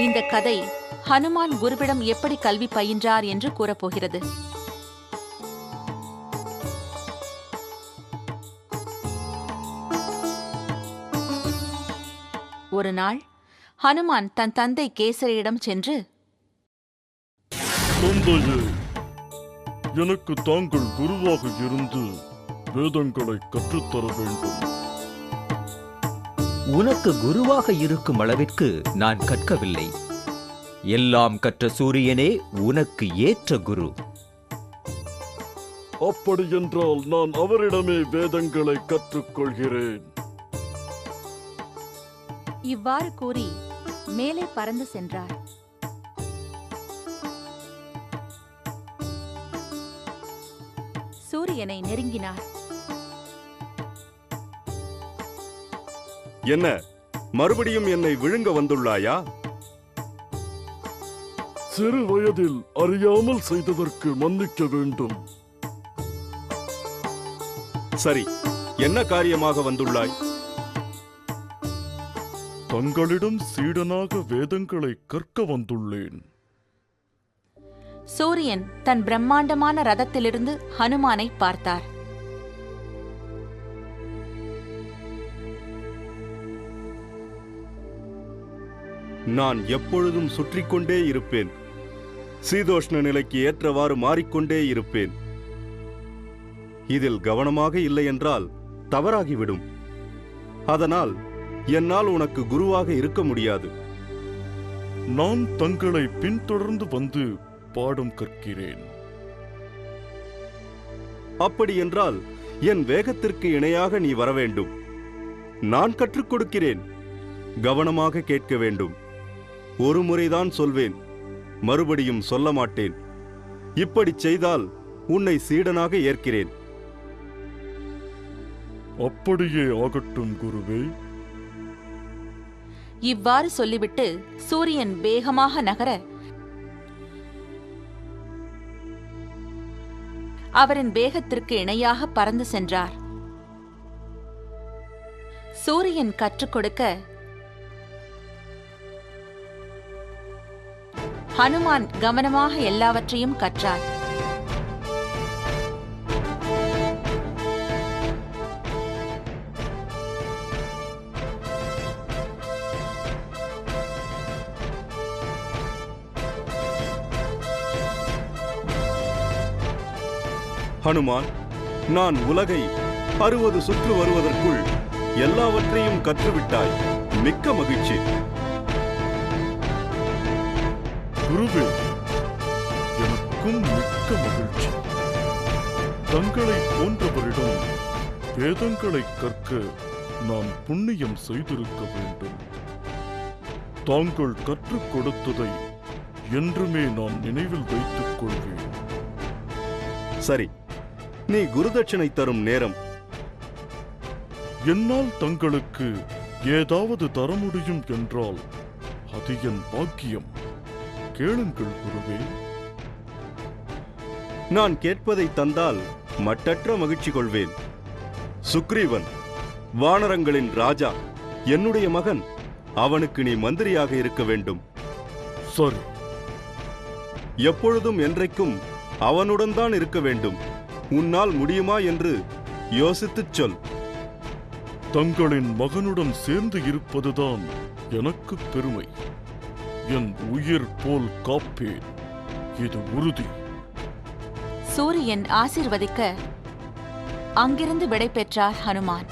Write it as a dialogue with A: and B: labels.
A: இந்த கதை ஹனுமான் குருவிடம் எப்படி கல்வி பயின்றார் என்று கூறப்போகிறது. ஒரு நாள் ஹனுமான் தன் தந்தை கேசரியிடம் சென்று,
B: தந்தையே, எனக்கு தாங்கள் குருவாக இருந்து வேதங்களை கற்றுத்தர வேண்டும்.
C: உனக்கு குருவாக இருக்கும் அளவிற்கு நான் கற்கவில்லை. எல்லாம் கற்ற சூரியனே உனக்கு ஏற்ற குரு.
B: அப்படியென்றால் நான் அவரிடமே வேதங்களை கற்றுக்கொள்கிறேன்.
A: இவ்வாறு கூறி மேலே பறந்து சென்றார். சூரியனை நெருங்கினார்.
D: என்ன, மறுபடியும் என்னை விழுங்க வந்துள்ளாயா?
B: சிறு வயதில் அறியாமல் செய்ததற்கு மன்னிக்க வேண்டும்.
D: சரி, என்ன காரியமாக வந்துள்ளாய்?
B: தங்களிடம் சீடனாக வேதங்களை கற்க வந்துள்ளேன்.
A: சூரியன் தன் பிரம்மாண்டமான ரதத்திலிருந்து ஹனுமானை பார்த்தார்.
D: நான் எப்பொழுதும் சுற்றிக் கொண்டே இருப்பேன். சீதோஷ்ண நிலைக்கு ஏற்றவாறு மாறிக்கொண்டே இருப்பேன். இதில் கவனமாக இல்லை என்றால் தவறாகிவிடும். அதனால் என்னால் உனக்கு குருவாக இருக்க முடியாது.
B: நான் தங்களை பின்தொடர்ந்து வந்து பாடம் கற்கிறேன்.
D: அப்படியென்றால் என் வேகத்திற்கு இணையாக நீ வர வேண்டும். நான் கற்றுக் கொடுக்கிறேன். கவனமாக கேட்க வேண்டும். ஒரு முறைதான் சொல்வேன், மறுபடியும் சொல்ல மாட்டேன். இப்படி செய்தால் உன்னை சீடனாக ஏற்கிறேன்.
B: அப்படியே ஆகட்டும் குருவே.
A: இவ்வாறு சொல்லிவிட்டு சூரியன் வேகமாக நகர அவரின் வேகத்திற்கு இணையாக பறந்து சென்றார். சூரியன் கற்றுக் கொடுக்க ஹனுமான் கவனமாக எல்லாவற்றையும் கற்றார்.
D: ஹனுமான், நான் உலகை 60 சுற்று வருவதற்குள் எல்லாவற்றையும் கற்றுவிட்டாய். மிக்க மகிழ்ச்சி.
B: குருவே, எனக்கும் மிக்க மகிழ்ச்சி. தங்களை போன்றவரிடம் வேதங்களை கற்க நான் புண்ணியம் செய்திருக்க வேண்டும். தாங்கள் கற்றுக் கொடுத்ததை என்றுமே நான் நினைவில் வைத்துக் கொள்வேன்.
D: சரி, நீ குருதட்சணை தரும் நேரம்.
B: என்னால் தங்களுக்கு ஏதாவது தர முடியும் என்றால் அது என் பாக்கியம். கேளுங்கள் குருவே.
D: நான் கேட்பதை தந்தால் மட்டற்ற மகிழ்ச்சி கொள்வேன். சுக்ரீவன், வானரங்களின் ராஜா, என்னுடைய மகன். அவனுக்கு நீ மந்திரியாக இருக்க வேண்டும்.
B: சரி.
D: எப்பொழுதும் என்றைக்கும் அவனுடன் தான் இருக்க வேண்டும். உன்னால் முடியுமா என்று யோசித்துச் சொல்.
B: தங்களின் மகனுடன் சேர்ந்து இருப்பதுதான் எனக்கு பெருமை. என் உயிர் போல் காப்பேன், இது உறுதி.
A: சூரியன் ஆசீர்வதிக்க அங்கிருந்து விடை பெற்றார் ஹனுமான்.